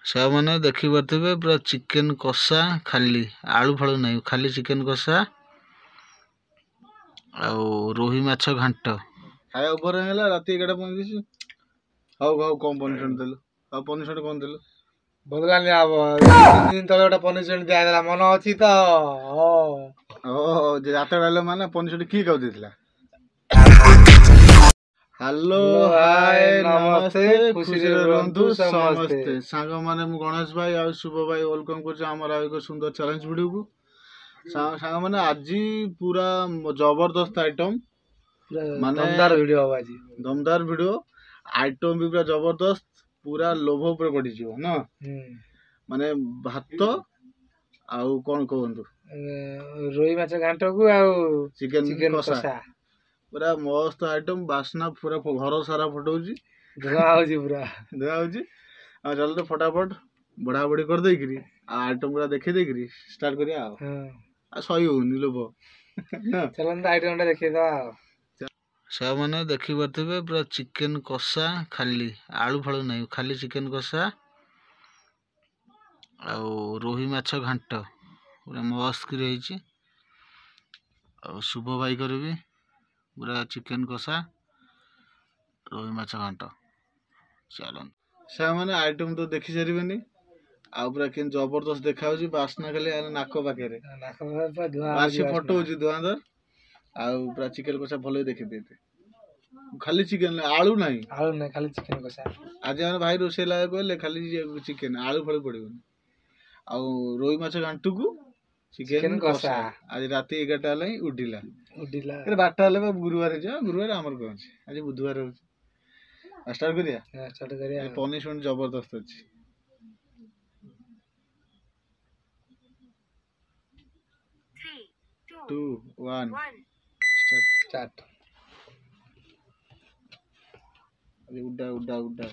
ସେମାନେ ଦେଖିପାରୁଥିବେ ପୁରା ଚିକେନ କଷା ଖାଲି ଆଳୁ ଫାଳୁ ନାହିଁ ଖାଲି ଚିକେନ କଷା ଆଉ ରୋହି ମାଛ ଘାଣ୍ଟ ଖାଇବା ଉପରେ ହେଇଗଲା ରାତି 11ଟା 35। ହଉ ହଉ କମ ପନିସମେଣ୍ଟ ଦେଲୁ ଆଉ ପନିସମେଣ୍ଟ କଣ ଦେଲୁ ଭୁଲଗାନି ହବ 3 ଦିନ ତଳେ ଗୋଟେ ପନିସମେଣ୍ଟ ଦିଆହେଲା ମନ ଅଛି ତ। ଓହୋ ଯେ ରାତ ଡାଲ ମାନେ ପନିସମେଣ୍ଟ କିଏ କାଉ ଦେଇଥିଲା? ହ୍ୟାଲୋ ହାय ନମସ୍ତେ ଖୁସିରେ ରୁହନ୍ତୁ ସମସ୍ତେ ସାଙ୍ଗମାନେ ମୁଁ ଗଣେଶ ଭାଇ ଆଉ ଶୁଭ ଭାଇ ୱେଲକମ୍ କରୁଛି ଆମର ଆଉ ଏକ ସୁନ୍ଦର ଚ୍ୟାଲେଞ୍ଜ ଭିଡ଼ିଓକୁ। ସାଙ୍ଗମାନେ ଆଜି ପୁରା ଜବରଦସ୍ତ ଆଇଟମ ମାନେ ଦମଦାର ଭିଡିଓ ହବ ଆଜି। ଦମଦାର ଭିଡ଼ିଓ ଆଇଟମ ବି ପୁରା ଜବରଦସ୍ତ ପୁରା ଲୋଭ ଉପରେ ପଡ଼ିଯିବ ନା ମାନେ ଭାତ ଆଉ କଣ କୁହନ୍ତୁ ରୋହି ମାଛ ଘାଣ୍ଟକୁ ଆଉ ଚିକେନ କଷା ପୁରା ମସ୍ତ ଆଇଟମ ବାସ୍ନା ପୁରା ଘର ସାରା ଫଟଉଛି ଧୂଆଁ ହଉଛି ପୁରା ଧୂଆଁ ହଉଛି। ଆଉ ଚାଲ ତ ଫଟାଫଟ ବଢା ବଢି କରିଦେଇକିରି ଆଉ ଆଇଟମ ଗୁଡା ଦେଖେଇ ଦେଇକିରି ଷ୍ଟାର୍ଟ କରିବା ଆଉ ସହି ହଉନି ଲୋଭ ଚାଲନ୍ତୁ ଆଇଟମ ଟା ଦେଖେଇଦବା ଆଉ। ସେମାନେ ଦେଖିପାରୁଥିବେ ପୁରା ଚିକେନ କଷା ଖାଲି ଆଳୁ ଫାଳୁ ନାହିଁ ଖାଲି ଚିକେନ କଷା ଆଉ ରୋହି ମାଛ ଘାଣ୍ଟ ପୁରା ମସ୍ତ କରି ହେଇଛି। ଆଉ ଶୁଭ ଭାଇ କରିବି ପୁରା ଚିକେନ କଷା ରୋହି ମାଛ ଘାଣ୍ଟ। ଚାଲନ୍ତୁ ସେମାନେ ଆଇଟମ ତ ଦେଖି ସାରିବେନି ଆଉ ପୁରା କେମିତି ଜବରଦସ୍ତ ଦେଖା ଯାଉଛି ବାସ୍ନା ଖାଲି ନାକ ପାଖରେ ବାସି ଫଟଉଛି ଧୂଆଁ ଆଉ ପୁରା ଚିକେନ କଷା ଭଲ ଦେଖିଦେଇତେ ଖାଲି ଚିକେନ ଆଳୁ ନାହିଁ ଖାଲି ଚିକେନ କଷା। ଆଜି ଆମେ ଭାଇ ରୋଷେଇ ଲାଗା କହିଲେ ଖାଲି ଚିକେନ ଆଳୁ ଫାଳୁ ପଡିବନି। ଆଉ ରୋହି ମାଛ ଘାଣ୍ଟକୁ ଚିକେନ କଷା ଆଜି ରାତି 11ଟା ହେଲା ହିଁ ଉଡ଼ିଲା 12ଟା ହେଲେ ଗୁରୁବାର ହେଇଯିବ ଗୁରୁବାର ଆମର କଣ ଅଛି ଆଜି ବୁଧବାର ହଉଛି। ଷ୍ଟାର୍ଟ କରିବା ପନିଶମେଣ୍ଟ ଜବରଦସ୍ତ ଅଛି। 3, 2, 1 ଷ୍ଟାର୍ଟ। ଉଡା ଉଡା ଉଡା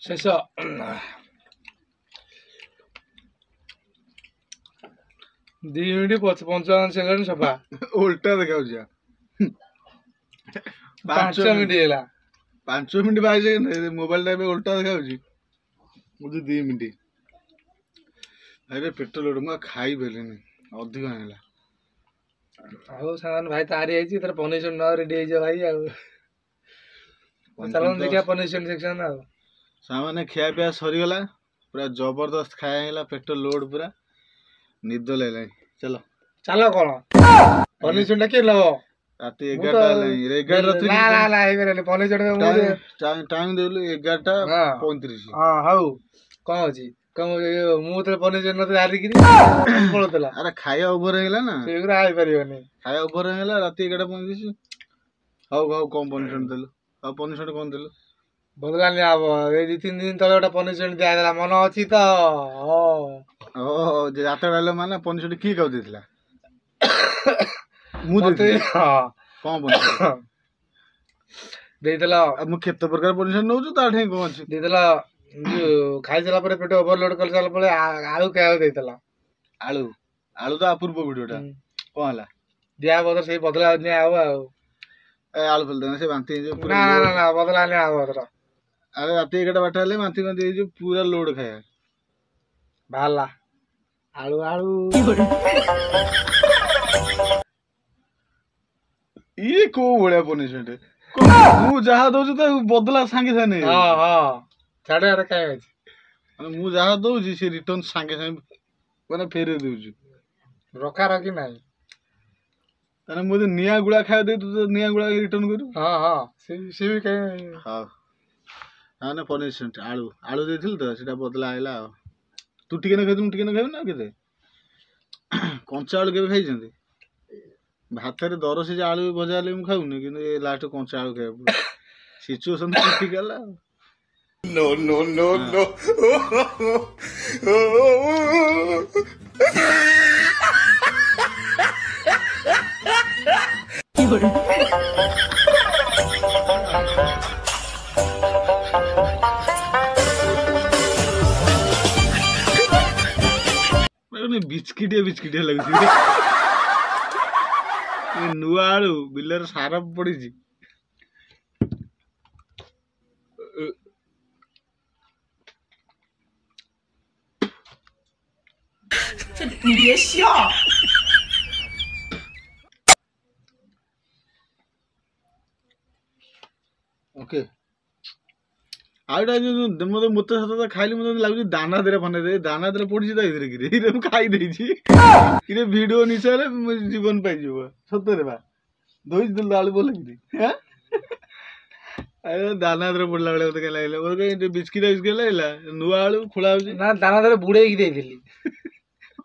ଶେଷ 2 ମିନିଟ୍ 55 ସେକେଣ୍ଡ ସଫା। ଉଲ୍ଟା ଦେଖାଉଛି 5 ମିନିଟ୍ ହେଲା। 5 ମିନିଟ୍ 22 ସେକେଣ୍ଡ ମୋବାଇଲଟା ଏବେ ଉଲ୍ଟା ଦେଖାଉଛି। ବୁଝୁ 2 ମିନିଟ୍ ଭାଇ ପେଟ ଲୋଡ ମୁଁ ଖାଇପାରିଲିନି ଅଧିକ ହେଲା। ଆଉ ସାଙ୍ଗ ଭାଇ ତ ହାରି ଯାଇଛି ତାର ପନିସନ ନ ରେଡି ହେଇଯିବ ଭାଇ ଆଉ ଚାଲ ଦେଖିବା ପନିସନ ସେକ୍ସନ ଆଉ ସାମାନେ ଖିଆ ପିଆ ସରିଗଲା ପୁରା ଜବରଦସ୍ତ ଖାଇବା ହେଇଗଲା ପେଟ ଲୋଡ ପୁରା ନିଦ ଲାଗିଲାଣି। ଚାଲ ଚାଲ କଣ ପନିସନ ଟା କିଏ ନବ ରାତି 11ଟା ହେଲାଣି 11 ନା ହେଇପାରିବନି ପନିସନ ଟାଇମ ଦେଲୁ 11:35। ହଁ ହଉ କଣ ଅଛି ମୁଁ ତ ପନିସନ ନଥିଲି ହାରିକିରି ପଳଉଥିଲା। ଆରେ ଖାଇବା ଓଭର ହେଇଗଲା ନା ସେଗୁରା ହେଇପାରିବନି। ଖାଇବା ଓଭର ହେଇଗଲା ରାତି 11:35। ହଉ ହଉ କଣ ପନିସନ ଦେଲୁ? ଆଉ ପନିସନ କଣ ଦେଲୁ? ବଦଳାନି ହବ ଏଇ 2-3 ଦିନ ତଳେ ଗୋଟେ ପନିସନ ଦିଆହେଲା ମନ ଅଛି ତ? ଓହୋ ଯେ ରାତ ଡାଇଲ ମାନେ ପନିସନ କିଏ କାଉ ଦେଇଥିଲା? ମୁଁ ଦେଇଥିଲି। କଣ ପନିସନ ଦେଇଥିଲ? ମୁଁ କେତେ ପ୍ରକାର ପନିସନ ନଉଛୁ ତା ଠେଇଁ କଣ ଅଛି? ଦେଇଥିଲ ଖାଇସାରିଲା ପରେ ପେଟ ଓଭରଲୋଡ କରିସାରିଲା ପରେ ଆଳୁ ଖାଇବାକୁ ଦେଇଥିଲା। ଆଳୁ ତ ପୂର୍ବ ଭିଡିଓଟା କଣ ହେଲା? ଦିଆ ବଦଳ ସେଇ ବଦଲା ନିଆ ହବ ଆଉ ଆଳୁ ଫେଲ ସେ ବାନ୍ତି ହେଇଯିବ ନା ବଦଲା ନିଆ ହବ ବଦଳ। ଆରେ ରାତି 11ଟା ହେଲେ ବାନ୍ତି ହେଇଯିବ ପୁରା ଲୋଡ ଖାଇବା ବାହାରିଲା ଆଳୁ ଇଏ କୋଉ ଭଳିଆ ପନିସମେଣ୍ଟ ମୁଁ ଯାହା ଦଉଛି ତ ବଦଲା ସାଙ୍ଗେ ସାଙ୍ଗେ ଛାଡ କାଇଁ ଅଛି ମାନେ ମୁଁ ଯାହା ଦଉଛି ସେ ରିଟର୍ନ ସାଙ୍ଗେ ସାଙ୍ଗେ ମାନେ ଫେରେଇ ଦଉଛି ରଖା ରଖି ନାହିଁ। ତାହେଲେ ମୁଁ ଯଦି ନିଆଁ ଗୁଳା ଖାଇବା ଦେଇ ତୁ ନିଆଁ ଗୁଳା ରିଟର୍ନ କରିବୁ। ସେ ବି କାଇଁ ହଉ ମାନେ ପନିସମେଣ୍ଟ ଆଳୁ ଦେଇଥିଲି ତ ସେଟା ବଦଲା ଆଇଲା ଆଉ ତୁ ଟିକେ ନା ଖାଇଛୁ ମୁଁ ଟିକେ ନା ଖାଇବୁ ନା କେତେ କଞ୍ଚା ଆଳୁ କେବେ ଖାଇଛନ୍ତି? ଭାତରେ ଦର ସିଝା ଆଳୁ ଭଜା ହେଲେ ମୁଁ ଖାଉନି କିନ୍ତୁ ଏ ଲାଷ୍ଟ କଞ୍ଚା ଆଳୁ ଖାଇବାକୁ ସିଚୁଏସନ ଠିକ ହେଲା ଆଉ No. ବିସ୍କିଟିଆ ଲାଗୁଛି ନୂଆ ଆଳୁ ବିଲରେ ସାର ପଡିଛି।你别笑。ଓକେ ଆଉଟା ମତେ ସତ ଖାଇଲି ମତେ ଲାଗୁଛି ଦାନା ଦେରେ ବନେଇ ଦାନା ଦେରେ ପଡିଛି ତା ଭିତରେ କିରେ ମୁଁ ଖାଇ ଦେଇଛି କିରେ ଭିଡିଓ ନିଶାରେ ଜୀବନ ପାଇଯିବ ସତରେ ବା ଦଉଛି ଦେଲୁ ଆଳୁ ଭଲ କିରି ଦାନା ଦେରେ ପଡିଲା ବେଳେ ମତେ ଲାଗିଲା ବିସ୍କିଟ ଲାଗିଲା ନୂଆ ଆଳୁ ଖୋଳା ହଉଛି ନା ଦାନା ଦେରେ ବୁଡେଇକି ଦେଇଥିଲି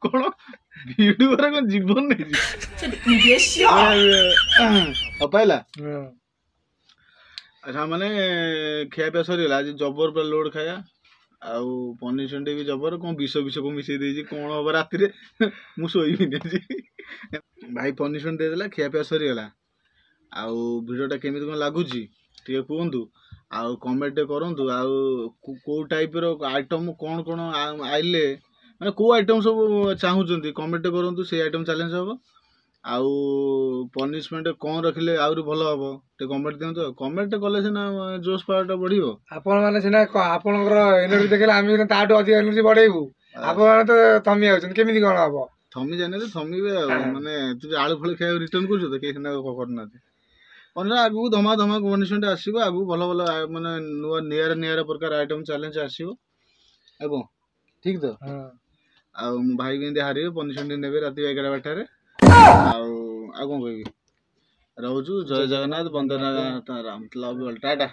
କଣ ଭିଡିଓରେ କଣ ଜୀବନ ନେଇଛି ପାଇଲା। ଆଚ୍ଛା ମାନେ ଖିଆ ପିଆ ସରିଗଲା ଆଜି ଜବର ପୁରା ଲୋଡ ଖାଇବା ଆଉ ପନିସମେଣ୍ଟ ବି ଜବର କଣ ବିଷ କଣ ମିଶେଇ ଦେଇଛି କଣ ହବ ରାତିରେ ମୁଁ ଶୋଇବିନି ଆଜି ଭାଇ ପନିସମେଣ୍ଟ ଦେଇଦେଲା ଖିଆ ପିଆ ସରିଗଲା ଆଉ ଭିଡିଓଟା କେମିତି କଣ ଲାଗୁଛି ଟିକେ କୁହନ୍ତୁ ଆଉ କମେଣ୍ଟ କରନ୍ତୁ ଆଉ କୋଉ ଟାଇପର ଆଇଟମ କଣ ଆଇଲେ ମାନେ କୋଉ ଆଇଟମ ସବୁ ଚାହୁଁଛନ୍ତି କମେଣ୍ଟ କରନ୍ତୁ ସେଇ ଆଇଟମ ଚ୍ୟାଲେଞ୍ଜ ହବ ଆଉ ପନିସମେଣ୍ଟ କଣ ରଖିଲେ ଆହୁରି ଭଲ ହବ ଟିକେ କମେଣ୍ଟ ଦିଅନ୍ତୁ ଆଉ କମେଣ୍ଟ କଲେ ସିନା ଜୋସ୍ ପାୱାରଟା ବଢିବ ଆପଣ ମାନେ ସିନା ଆପଣଙ୍କର ଏନର୍ଜି ଦେଖିଲେ ଆମେ ତାଠୁ ଅଧିକ ଏନର୍ଜି ବଢେଇବୁ ଆପଣ ମାନେ ତ ଥମି ଯାଉଛନ୍ତି କେମିତି କଣ ହବ ଥମି ଜାଣିଲେ ଥମିବେ ଆଉ ମାନେ ତୁ ଆଳୁ ଫଳ ଖାଇବାକୁ ରିଟର୍ନ କରୁଛୁ ତ କେହି ସିନା କରୁନାହାନ୍ତି ଆଗକୁ ଧମା ପନିସମେଣ୍ଟ ଆସିବ ଆଗକୁ ଭଲ ମାନେ ନୂଆ ନିଆରା ପ୍ରକାର ଆଇଟମ ଚ୍ୟାଲେଞ୍ଜ ଆସିବ ଆଉ କଣ ଠିକ ତ ଆଉ ମୋ ଭାଇ ବି ଏମିତି ହାରିବେ ପନିସମେଣ୍ଟ ନେବେ ରାତି 11ଟାରେ ଆଉ କଣ କହିବି ରହୁଛୁ ଜୟ Jagannath Vande Mataram love you all Tata.